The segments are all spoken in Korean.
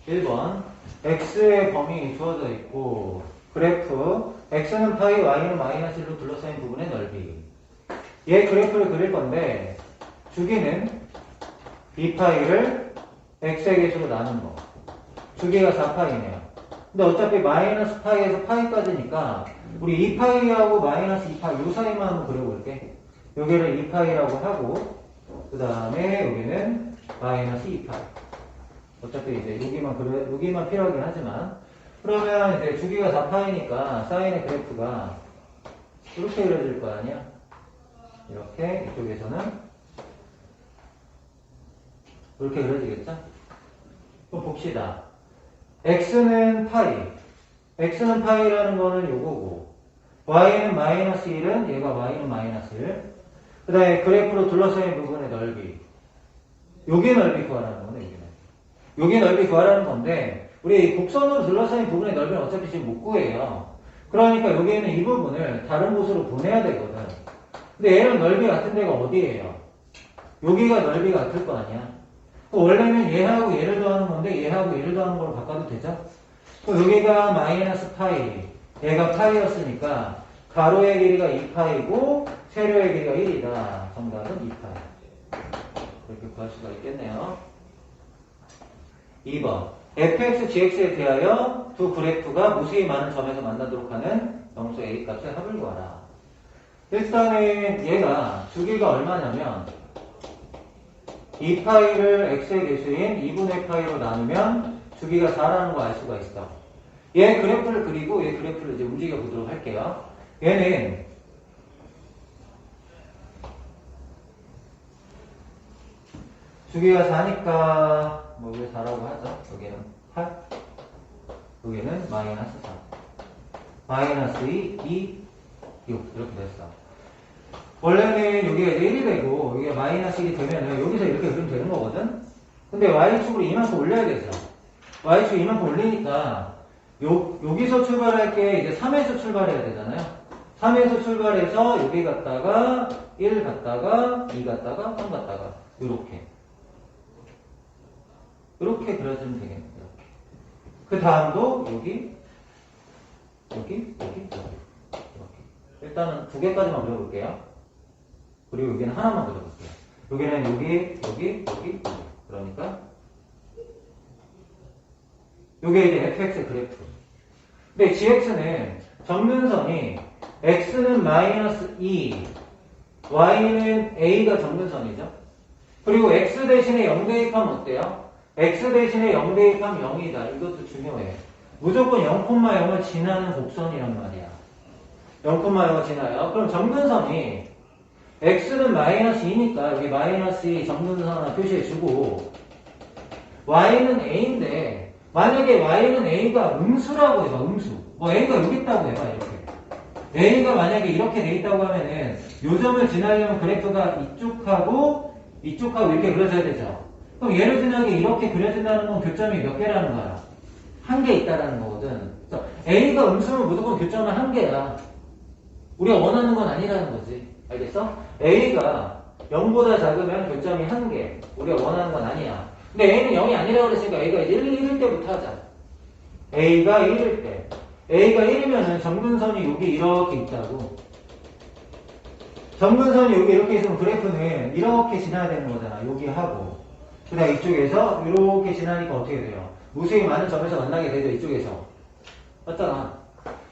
1번 x의 범위 주어져 있고 그래프 x는 파이 y는 마이너스 1로 둘러싸인 부분의 넓이 얘 그래프를 그릴 건데 주기는 2파이를 x의 개수로 나눈 거 주기가 4파이네요. 근데 어차피 마이너스 파이에서 파이까지니까 우리 2파이하고 마이너스 2파이 요 사이만 한번 그려볼게. 여기를 2파이라고 하고 그 다음에 여기는 마이너스 2파이. 어차피 이제 여기만 필요하긴 하지만 그러면 이제 주기가 4파이니까 사인의 그래프가 이렇게 그려질 거 아니야? 이렇게 이쪽에서는 이렇게 그려지겠죠? 그럼 봅시다. x는 파이. x는 파이라는 거는 요거고 y는 마이너스 1은 얘가 y는 마이너스 1. 그 다음에 그래프로 둘러싸인 부분의 넓이. 요게 넓이 구하라는 거네, 여기는. 요게 넓이 구하라는 건데 우리 곡선으로 둘러싸인 부분의 넓이는 어차피 지금 못 구해요. 그러니까 여기에는 이 부분을 다른 곳으로 보내야 되거든. 근데 얘는 넓이 같은 데가 어디예요? 여기가 넓이 같을 거 아니야? 원래는 얘하고 얘를 더하는 건데 얘하고 얘를 더하는 걸로 바꿔도 되죠? 여기가 마이너스 파이, 얘가 파이였으니까 가로의 길이가 2파이고 세로의 길이가 1이다. 정답은 2파이. 이렇게 구할 수가 있겠네요. 2번 fx, gx에 대하여 두 그래프가 무수히 많은 점에서 만나도록 하는 영수 a 값의 합을 구하라. 일단은 얘가 주기가 얼마냐면 2파이를 x의 개수인 2분의 파이로 나누면 주기가 4라는 거 알 수가 있어. 얘 그래프를 그리고 얘 그래프를 이제 움직여 보도록 할게요. 얘는 주기가 4니까 뭐 왜 4라고 하죠? 여기는 8, 여기는 마이너스 4, 마이너스 2, 6 이렇게 됐어. 원래는 여기가 이제 1이 되고 여기가 마이너스 1이 되면은 여기서 이렇게 그리면 되는 거거든? 근데 y축으로 이만큼 올려야 되죠. y축 이만큼 올리니까 여기서 출발할 게 이제 3에서 출발해야 되잖아요. 3에서 출발해서 여기 갔다가 1 갔다가 2 갔다가 3 갔다가 이렇게 그려주면 되겠네요. 이렇게. 그 다음도 여기 이렇게. 일단은 두 개까지만 그려볼게요. 그리고 여기는 하나만 그려볼게요. 여기는 여기. 그러니까 요게 이제 fx의 그래프. 근데 gx는 점근선이 x는 마이너스 2, y는 a가 점근선이죠. 그리고 x 대신에 0 대입하면 어때요? x 대신에 0 대입하면 0이다. 이것도 중요해. 무조건 0,0을 지나는 곡선이란 말이야. 0,0을 지나요. 그럼 점근선이 x는 마이너스 2니까 여기 마이너스 2 점근선 하나 표시해주고 y는 a인데 만약에 y는 a가 음수라고 해봐. 음수. 뭐 a가 여기 있다고 해봐. 이렇게. a가 만약에 이렇게 돼 있다고 하면은 요 점을 지나려면 그래프가 이쪽하고 이렇게 그려져야 되죠. 그럼 얘를 지나게 이렇게 그려진다는 건 교점이 몇 개라는 거야? 한 개 있다라는 거거든. 그래서 a가 음수면 무조건 교점은 한 개야. 우리가 원하는 건 아니라는 거지. 알겠어? a가 0보다 작으면 교점이 한 개. 우리가 원하는 건 아니야. 근데 a는 0이 아니라고 그랬으니까 a가 1일 때부터 하자. a가 1일 때. a가 1이면은 점근선이 여기 이렇게 있다고. 점근선이 여기 이렇게 있으면 그래프는 이렇게 지나야 되는 거잖아. 여기 하고. 그 다음 이쪽에서 이렇게 지나니까 어떻게 돼요? 무수히 많은 점에서 만나게 되죠. 이쪽에서. 맞잖아.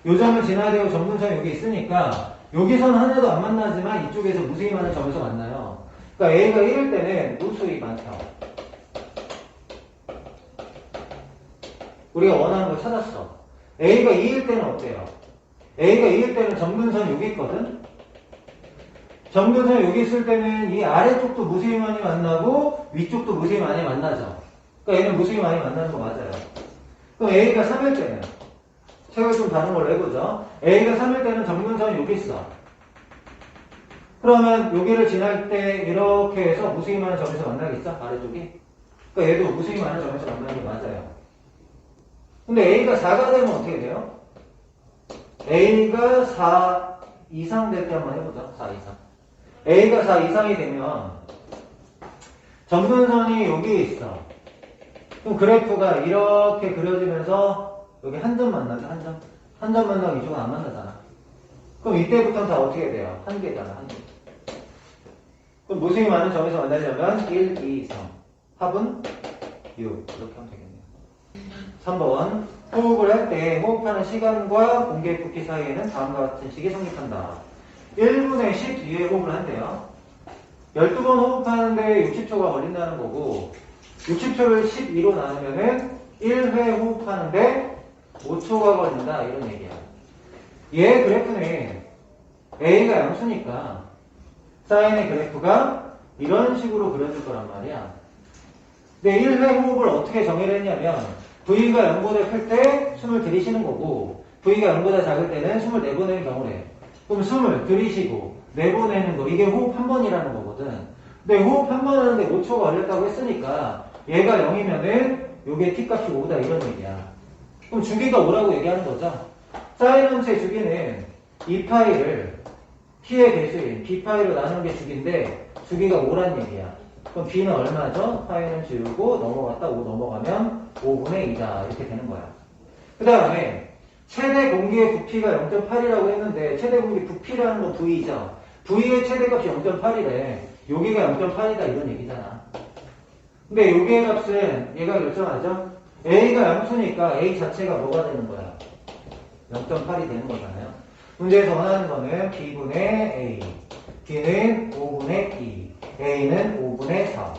요 점을 지나야 되고 점근선이 여기 있으니까 여기선 하나도 안 만나지만 이쪽에서 무수히 많은 점에서 만나요. 그러니까 a가 1일 때는 무수히 많다. 우리가 원하는 걸 찾았어. a가 2일 때는 어때요? a가 2일 때는 점근선 여기 있거든? 점근선 여기 있을 때는 이 아래쪽도 무수히 많이 만나고 위쪽도 무수히 많이 만나죠. 그러니까 얘는 무수히 많이 만나는 거 맞아요. 그럼 a가 3일 때는 책을 좀 다른 걸로 해보죠. a가 3일 때는 점근선이 여기 있어. 그러면 여기를 지날 때 이렇게 해서 무수히 많은 점에서 만나겠죠? 아래쪽이? 그러니까 얘도 무수히 많은 점에서 만나는 게 맞아요. 근데 a가 4가 되면 어떻게 돼요? a가 4 이상 될 때 한번 해보자. 4 이상. a가 4 이상이 되면 점근선이 여기에 있어. 그럼 그래프가 이렇게 그려지면서 여기 한 점 만나죠, 한 점. 한 점 만나고 이쪽은 안 만나잖아. 그럼 이때부터는 다 어떻게 돼요? 한 개잖아, 한 개. 그럼 모순이 많은 점에서 만나려면 1, 2, 3. 합은 6. 이렇게 하면 되겠네요. 3번. 호흡을 할 때 호흡하는 시간과 공기 부피 사이에는 다음과 같은 식이 성립한다. 1분의 10 뒤에 호흡을 한대요. 12번 호흡하는데 60초가 걸린다는 거고 60초를 12로 나누면은 1회 호흡하는데 5초가 걸린다 이런 얘기야. 얘 그래프는 A가 양수니까 사인의 그래프가 이런 식으로 그려질 거란 말이야. 근데 1회 호흡을 어떻게 정의를 했냐면 V가 0보다 클 때 숨을 들이쉬는 거고 V가 0보다 작을 때는 숨을 내보내는 경우래. 그럼 숨을 들이쉬고 내보내는 거 이게 호흡 한 번이라는 거거든. 근데 호흡 한 번 하는데 5초가 걸렸다고 했으니까 얘가 0이면은 요게 t값이 5다 이런 얘기야. 그럼 주기가 5라고 얘기하는 거죠. 사인 원체의 주기는 2파이를 t의 배수인 b파이로 나누는 게 주기인데 주기가 5란 얘기야. 그럼 b는 얼마죠? 파이는 지우고 넘어갔다 5 넘어가면 5분의 2다 이렇게 되는 거야. 그 다음에 최대 공기의 부피가 0.8이라고 했는데 최대 공기 부피라는 건 V죠. V의 최대값이 0.8이래. 여기가 0.8이다 이런 얘기잖아. 근데 여기의 값은 얘가 결정하죠. A가 양수니까 A 자체가 뭐가 되는 거야? 0.8이 되는 거잖아요. 문제에서 원하는 거는 B분의 A, B는 5분의 2, A는 5분의 4.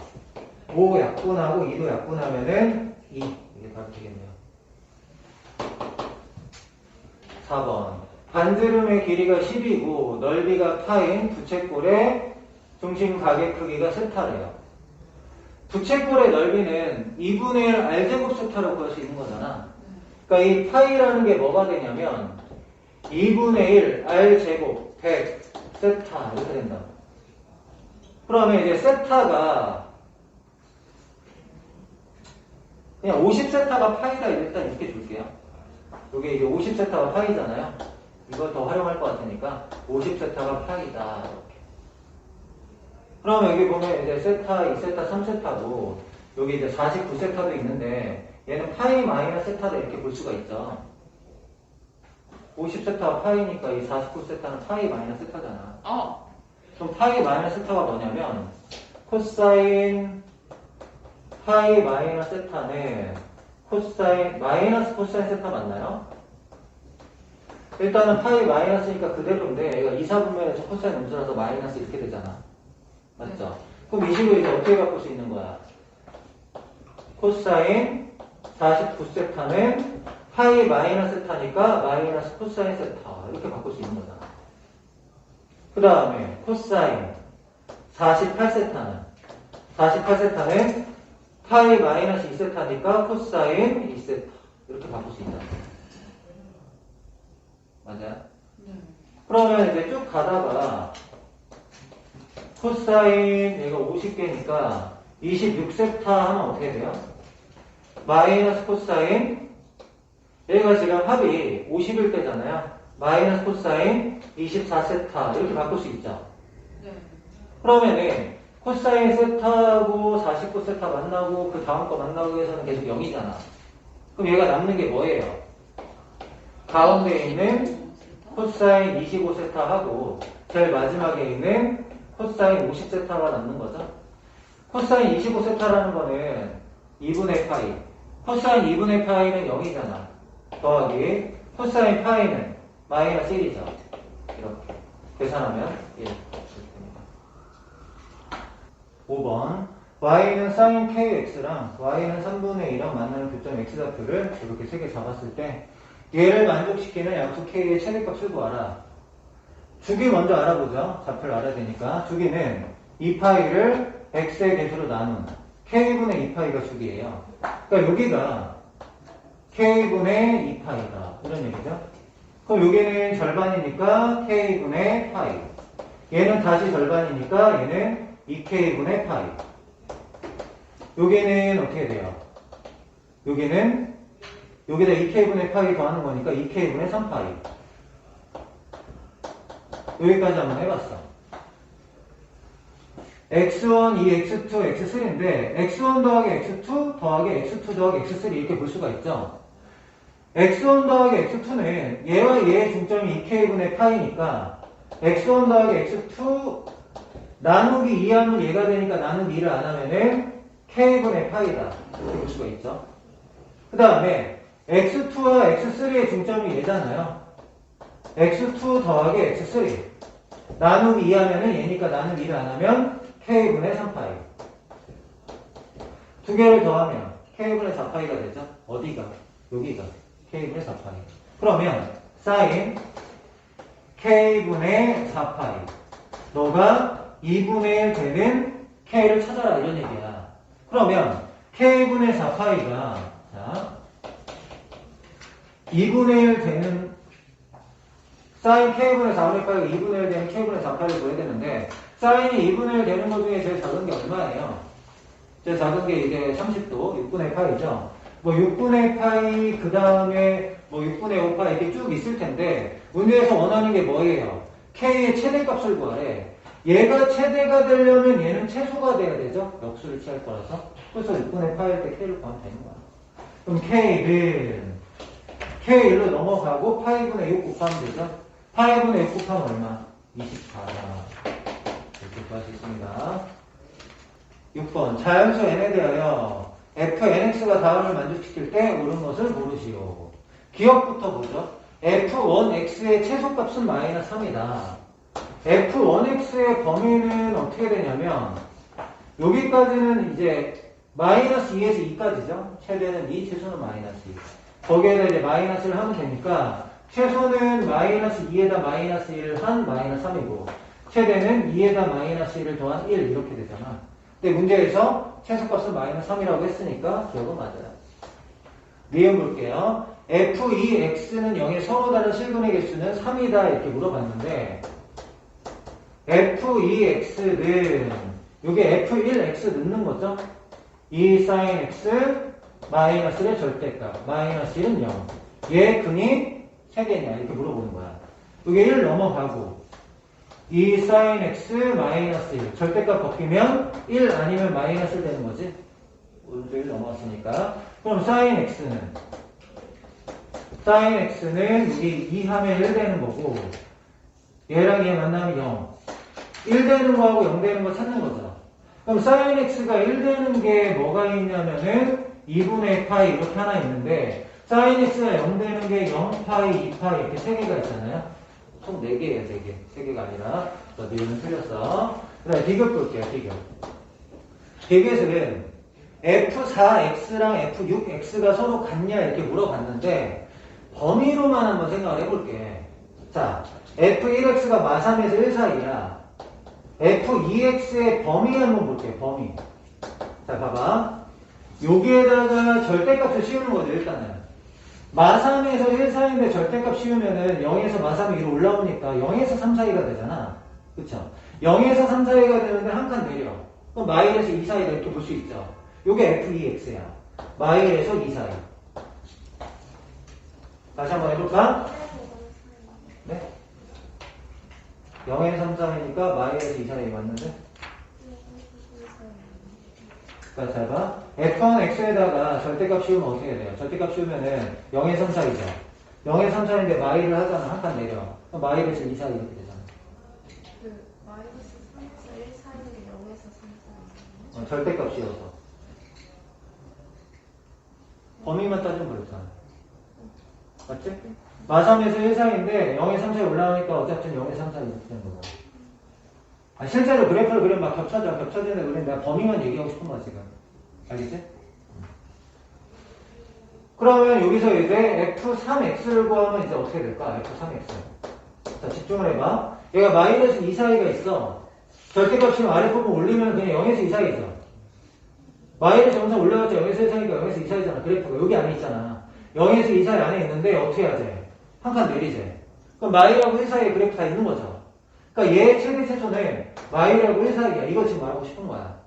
5 약분하고 2도 약분하면은 2. 이게 답이 되겠네요. 4번. 반지름의 길이가 10이고 넓이가 파인 부채꼴의 중심 가계 크기가 세타래요. 부채꼴의 넓이는 2분의 1 R제곱 세타라고 구할 수 있는 거잖아. 그러니까 이 파이라는 게 뭐가 되냐면 2분의 1 R제곱 100 세타 이렇게 된다. 그러면 이제 세타가 그냥 50세타가 파이다 일단 이렇게 줄게요. 이게 이제 50세타가 파이잖아요. 이걸 더 활용할 것 같으니까 50세타가 파이다 이렇게. 그러면 여기 보면 이제 세타, 2세타, 3세타고 여기 이제 49세타도 있는데 얘는 파이 마이너스 세타다 이렇게 볼 수가 있죠. 50세타가 파이니까 이 49세타는 파이 마이너스 세타잖아. 그럼 파이 마이너스 세타가 뭐냐면 코사인 파이 마이너스 세타는 코사인 마이너스 코사인 세타 맞나요? 일단은 파이 마이너스니까 그대로인데 얘가 2, 4분면에서 코사인 음수라서 마이너스 이렇게 되잖아. 맞죠? 그럼 이 식으로 이제 어떻게 바꿀 수 있는 거야? 코사인 49세타는 파이 마이너스 세타니까 마이너스 코사인 세타 이렇게 바꿀 수 있는 거잖아. 그 다음에 코사인 48세타는 파이 마이너스 2세타니까 코사인 2세타 이렇게 바꿀 수 있잖아. 맞아요? 네. 그러면 이제 쭉 가다가 코사인 얘가 50개니까 26세타 하면 어떻게 돼요? 마이너스 코사인 얘가 지금 합이 50일 때잖아요. 마이너스 코사인 24세타 이렇게 바꿀 수 있죠. 네. 그러면은 코사인 세타하고 49세타 만나고 그 다음 거 만나고 해서는 계속 0이잖아. 그럼 얘가 남는 게 뭐예요? 가운데 있는 코사인 25세타하고 제일 마지막에 있는 코사인 50세타가 남는 거죠. 코사인 25세타라는 거는 2분의 파이. 코사인 2분의 파이는 0이잖아. 더하기 코사인 파이는 마이너스 1이죠. 이렇게 계산하면 1 이렇게 됩니다. 5번 y는 sin kx랑 y는 3분의 2랑 만나는 교점 x좌표를 이렇게 세 개 잡았을 때 얘를 만족시키는 양수 k의 최대값을 구하라. 주기 먼저 알아보죠. 좌표를 알아야 되니까. 주기는 2파이를 x의 개수로 나눈 k분의 2파이가 주기예요. 그러니까 여기가 k분의 2파이다. 이런 얘기죠. 그럼 여기는 절반이니까 k분의 파이. 얘는 다시 절반이니까 얘는 2k분의 파이. 여기는 어떻게 돼요? 여기는 여기다 2k분의 파이 더하는 거니까 2k분의 3파이. 여기까지 한번 해봤어. x1, 2, x2, x3인데 x1 더하기 x2 더하기 x2 더하기 x3 이렇게 볼 수가 있죠. x1 더하기 x2는 얘와 얘의 중점이 2k분의 파이니까 x1 더하기 x2 나누기 2 하면 얘가 되니까 나누기 2를 안 하면은 k분의 파이다 이렇게 볼 수가 있죠. 그 다음에 x2와 x3의 중점이 얘잖아요. x2 더하기 x3 나누기 2 하면은 얘니까 나누기 2를 안 하면 k분의 3파이. 두 개를 더하면 k분의 4파이가 되죠. 어디가? 여기가 k분의 4파이. 그러면 sin k분의 4파이 너가 2분의 1 되는 k를 찾아라 이런 얘기야. 그러면 k분의 4파이가 자 2분의 1 되는 sin k분의 4분의 파이가 2분의 1 되는 k분의 4파이를 구해야 되는데 사인이 2분의 1 되는 것 중에 제일 작은 게 얼마예요? 제일 작은 게 이제 30도, 6분의 파이죠. 뭐 6분의 파이, 그 다음에 뭐 6분의 5파이 이렇게 쭉 있을 텐데 문제에서 원하는 게 뭐예요? k의 최대값을 구하래. 얘가 최대가 되려면 얘는 최소가 돼야 되죠? 역수를 취할 거라서. 그래서 6분의 파이일 때 k를 구하면 되는 거야. 그럼 k는 k1로 넘어가고 파이분의 6 곱하면 되죠? 파이분의 6 곱하면 얼마? 24다. 이렇게 구할 수 있습니다. 6번 자연수 n에 대하여 fnx가 다음을 만족시킬 때 옳은 것을 고르시오. 기억부터 보죠. f1x의 최소값은 마이너스 3이다. f1x의 범위는 어떻게 되냐면 여기까지는 이제 마이너스 2에서 2까지죠. 최대는 2, 최소는 마이너스 2. 거기에다 이제 마이너스를 하면 되니까 최소는 마이너스 2에다 마이너스 1을 한 마이너스 3이고 최대는 2에다 마이너스 1을 더한 1 이렇게 되잖아. 근데 문제에서 최소값은 마이너스 3이라고 했으니까 기억은 맞아요. 미음 볼게요. f2x는 0의 서로 다른 실근의 개수는 3이다 이렇게 물어봤는데 f2x는 이게 f1x 넣는 거죠. 2 sin x 마이너스의 절대값 마이너스 1은 0. 얘 근이 3개냐 이렇게 물어보는 거야. 이게 1 넘어가고 2 sin x 마이너스 1 절대값 바뀌면 1 아니면 마이너스 되는 거지. 오른쪽 1 넘어갔으니까. 그럼 sin x는 여기 2 하면 1 되는 거고 얘랑 얘 만나면 0. 1 되는 거하고 0 되는 거 찾는 거죠. 그럼 sin x가 1 되는 게 뭐가 있냐면은 2분의 파이 이렇게 하나 있는데 sin x가 0 되는 게 0파이, 2파이 이렇게 3개가 있잖아요. 총 4개예요, 3개. 3개가 아니라 너 니은 틀렸어. 그 다음에 비교 볼게요, 비교. 비교에서는 F4X랑 F6X가 서로 같냐 이렇게 물어봤는데 범위로만 한번 생각을 해볼게. 자, F1X가 마3에서 1 사이야. F2X의 범위 한번 볼게요, 범위. 자, 봐봐. 여기에다가 절대값을 씌우는 거죠, 일단은. 마3에서 1 사이인데 절대값 씌우면은 0에서 마3이 위로 올라오니까 0에서 3 사이가 되잖아. 그쵸? 0에서 3 사이가 되는데 한 칸 내려. 그럼 마일에서 2 사이다 이렇게 볼 수 있죠. 요게 F2X야. 마일에서 2 사이. 다시 한번 해볼까? 네? 0에서 3 사이니까 마일에서 2 사이 맞는데? 자, 잘 봐. f1x에다가 절대값 씌우면 어떻게 돼요? 절대값 씌우면은 0에서 3 사이죠. 0에서 3 사이인데 마일을 하잖아. 한 칸 내려. 그럼 마일에서 2 사이 이렇게 되잖아. 마이너스 3에서 1 사이인데 0에서 3 사이. 절대값 씌워서. 범위만 따지면 그렇잖아. 맞지? 마3에서 1 사이인데 0에서 3 사이 올라오니까 어쨌든 0에서 3 사이 이렇게 되는 거야. 아, 실제로 그래프를 그리면 막 겹쳐지는데 그리면 내가 범위만 얘기하고 싶은 거야, 지금. 알겠지? 그러면 여기서 이제 F3X를 구하면 이제 어떻게 될까? F3X. 자, 집중을 해봐. 얘가 마이너스 2 사이가 있어. 절대값이면 아래부분 올리면 그냥 0에서 2 사이죠. 마이너스 영상 올라갔죠. 0에서 1 사이니까 0에서 2 사이잖아. 그래프가 여기 안에 있잖아. 0에서 2 사이 안에 있는데 어떻게 하지? 한 칸 내리지. 그럼 마이하고 1 사이에 그래프 다 있는 거죠. 그러니까 얘의 최대 최소는 마이하고 1 사이야. 이거 지금 말하고 싶은 거야.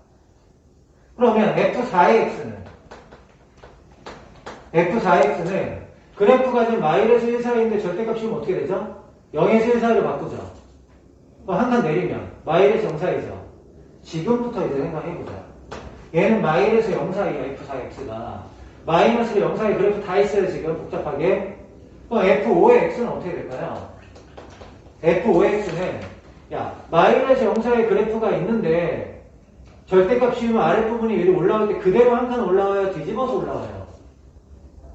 그러면 F4X는 그래프가 지금 마일에서 1 사이인데 절대값 씌우면 어떻게 되죠? 0에서 1 사이로 바꾸죠. 그럼 한 칸 내리면 마일에서 0 사이죠. 지금부터 이제 생각해보자. 얘는 마이너스 0 사이야, F4X가. 마이너스 0 사이 그래프 다 있어요, 지금, 복잡하게. 그럼 F5의 X는 어떻게 될까요? F5의 X는, 야, 마이너스 0 사이 그래프가 있는데, 절대값 씌우면 아랫부분이 위로 올라올 때 그대로 한 칸 올라와요? 뒤집어서 올라와요?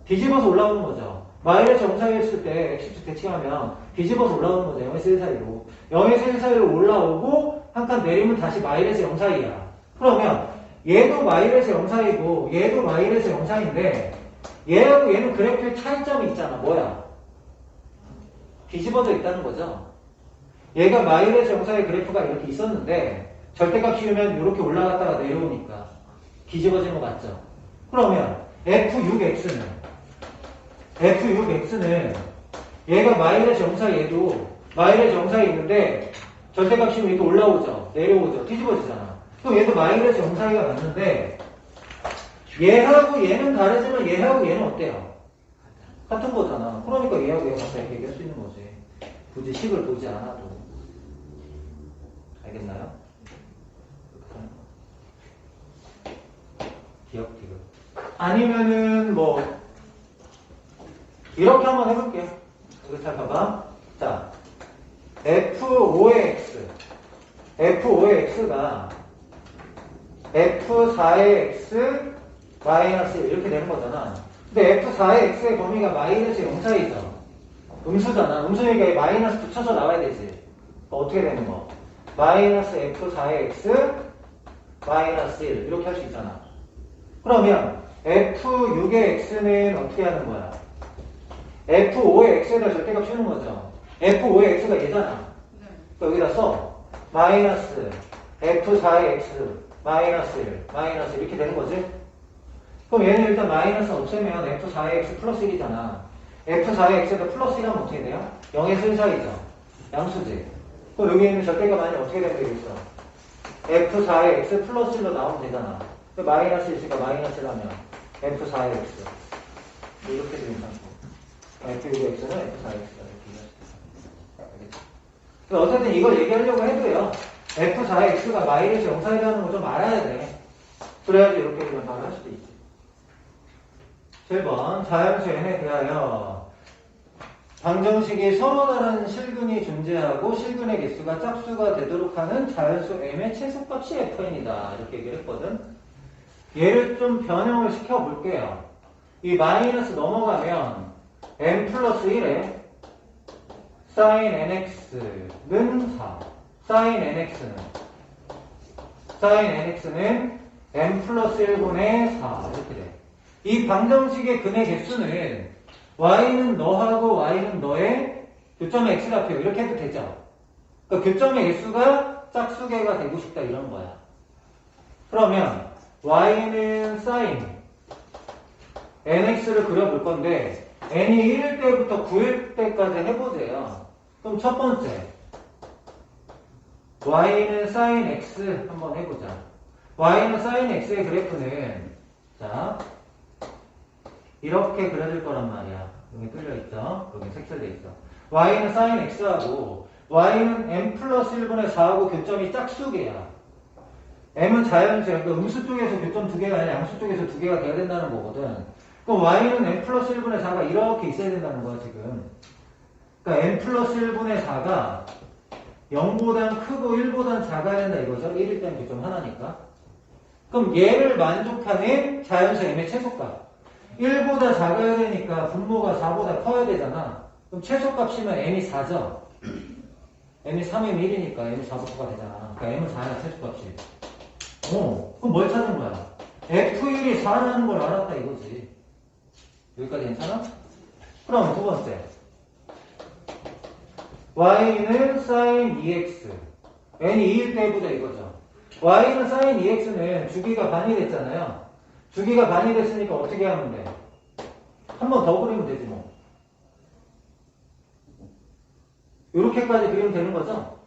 뒤집어서 올라오는 거죠. 마이너스 0 사이 했을 때 X축 대칭하면 뒤집어서 올라오는 거죠. 0에서 1 사이로. 0에서 1 사이로 올라오고, 한 칸 내리면 다시 마이너스 0 사이야. 그러면, 얘도 마이너스 0 사이고 얘도 마이너스 0 사이인데 얘하고 얘는 그래프에 차이점이 있잖아. 뭐야? 뒤집어져 있다는 거죠. 얘가 마이너스 0 사이 그래프가 이렇게 있었는데 절대값 씌우면 이렇게 올라갔다가 내려오니까 뒤집어진 거 맞죠? 그러면 F6X는 얘가 마이너스 0 사이 얘도 마이너스 0 사이 있는데 절대값 씌우면 이렇게 올라오죠. 내려오죠. 뒤집어지잖아. 그럼 얘도 마이너스 0 사이가 맞는데 얘하고 얘는 다르지만 얘하고 얘는 어때요? 같은 거잖아. 그러니까 얘하고 얘가 같다 이렇게 얘기할 수 있는 거지. 굳이 식을 보지 않아도. 알겠나요? 기억. 아니면은 뭐 이렇게 한번 해볼게요. 여기 잘 봐봐. 자, F5의 X가 F4의 X 마이너스 1 이렇게 되는 거잖아. 근데 F4의 X의 범위가 마이너스 0 사이죠. 음수잖아. 음수니까 마이너스 붙여서 나와야 되지. 어떻게 되는 거? 마이너스 F4의 X 마이너스 1 이렇게 할 수 있잖아. 그러면 F6의 X는 어떻게 하는 거야? F5의 X에다 절대값 씌우는 거죠. F5의 X가 얘잖아. 그러니까 여기다 써. 마이너스 F4의 X 마이너스 1 마이너스 이렇게 되는 거지. 그럼 얘는 일단 마이너스 없애면 F4의 X 플러스 1이잖아. F4의 X에다 플러스 1하면 어떻게 돼요? 0에서 1 사이죠. 양수지. 그럼 여기 있는 절대값 만약 어떻게 되면 되겠어? F4의 X 플러스 1로 나오면 되잖아. 마이너스 1 있으니까 마이너스 1 하면 F4의 X 이렇게 되는 상태. F6의 X는 F4의 X가 이렇게 알겠죠? 어쨌든 이걸 얘기하려고 해도요. F4의 X가 마이너스 0 사이라는 걸 좀 알아야 돼. 그래야지 이렇게 되면 바로 할 수도 있지. 7번 자연수 n에 대하여 방정식이 서로 다른 실근이 존재하고 실근의 개수가 짝수가 되도록 하는 자연수 m의 최소값이 fn이다. 이렇게 얘기를 했거든. 얘를 좀 변형을 시켜볼게요. 이 마이너스 넘어가면 n 플러스 1에 sin nx는 4. sin nx는 n 플러스 1분의 4 이렇게 돼. 이 방정식의 근의 개수는 y는 너하고 y는 너의 교점의 x좌표 이렇게 해도 되죠. 그러니까 교점의 개수가 짝수개가 되고 싶다 이런 거야. 그러면 y는 sin nx를 그려볼 건데 n이 1일 때부터 9일 때까지 해보세요. 그럼 첫 번째 y는 sin x 한번 해보자. y는 sin x의 그래프는 자 이렇게 그려질 거란 말이야. 여기 뚫려있죠? 여기 색칠돼 있어. y는 sin x하고 y는 m 플러스 1분의 4하고 교점이 짝수개야. m은 자연수야. 그러니까 음수 쪽에서 교점 2개가 아니라 양수 쪽에서 2개가 돼야 된다는 거거든. 그럼 y는 m 플러스 1분의 4가 이렇게 있어야 된다는 거야 지금. 그러니까 m 플러스 1분의 4가 0보단 크고 1보단 작아야 된다 이거죠. 1일 때는 교점 하나니까. 그럼 얘를 만족하는 자연수 m의 최소값. 1보다 작아야 되니까 분모가 4보다 커야 되잖아. 그럼 최소값이면 m이 4죠. m이 3이면 1이니까 m이 4부터가 되잖아. 그러니까 m은 4야 최소값이. 그럼 뭘 찾는 거야? F1이 4라는 걸 알았다 이거지. 여기까지 괜찮아? 그럼 두 번째. y는 sin 2x. n이 2일 때 해보자 이거죠. y는 sin 2x는 주기가 반이 됐잖아요. 주기가 반이 됐으니까 어떻게 하면 돼? 한 번 더 그리면 되지 뭐. 이렇게까지 그리면 되는 거죠?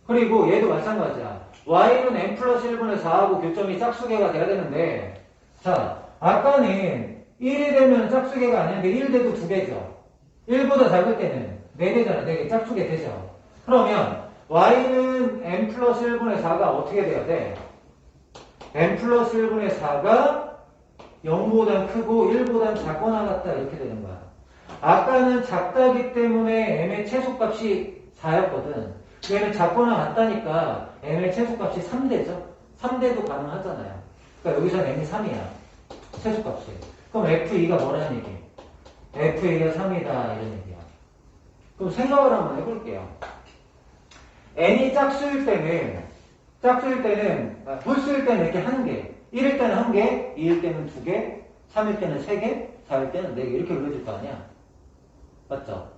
그리고 얘도 마찬가지야. y는 n 플러스 1분의 4하고 교점이 짝수개가 돼야 되는데 자, 아까는 1이 되면 짝수개가 아닌데 1 돼도 2개죠. 1보다 작을 때는 4개잖아. 4개 짝수개 되죠. 그러면 y는 n 플러스 1분의 4가 어떻게 돼야 돼? n 플러스 1분의 4가 0보단 크고 1보단 작거나 같다 이렇게 되는 거야. 아까는 작다기 때문에 n의 최소값이 4였거든. 얘는 작거나 같다니까 n의 최소값이 3대죠. 3대도 가능하잖아요. 그러니까 여기서는 n이 3이야. 최소값이. 그럼 f2가 뭐라는 얘기? f2가 3이다 이런 얘기야. 그럼 생각을 한번 해볼게요. n이 짝수일 때는 홀수일 때는 이렇게 1개, 1일 때는 1개, 2일 때는 2개, 3일 때는 3개, 4일 때는 4개 이렇게 올려줄 거 아니야. 맞죠?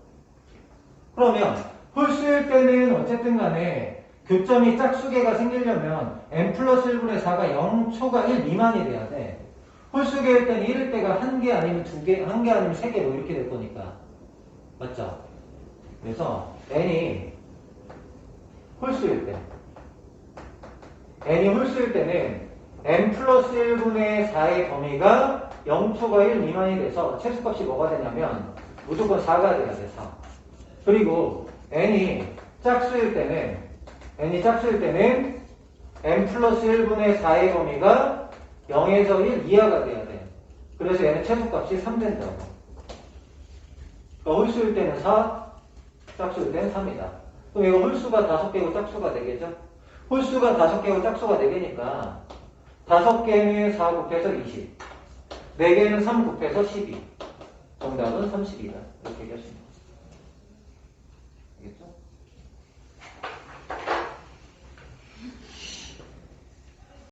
그러면 홀수일 때는 어쨌든 간에 교점이 짝수개가 생기려면 n 플러스 1분의 4가 0초가 1 미만이 돼야 돼. 홀수개일 때는 1일 때가 1개 아니면 2개, 1개 아니면 3개 뭐 이렇게 될 거니까. 맞죠? 그래서 n이 홀수일 때는 n 플러스 1분의 4의 범위가 0초가 1 미만이 돼서 최소값이 뭐가 되냐면 무조건 4가 돼야 돼, 4. 그리고 n이 짝수일 때는 n 플러스 1분의 4의 범위가 0에서 1 이하가 돼야 돼. 그래서 얘는 최소값이 3 된다고. 그러니까 홀수일 때는 4, 짝수일 때는 3이다. 그럼 이거 홀수가 5개고 짝수가 4개죠? 홀수가 5개고 짝수가 4개니까 5개는 4 곱해서 20, 4개는 3 곱해서 12. 정답은 32다. 이렇게 얘기하시면 돼요. 알겠죠?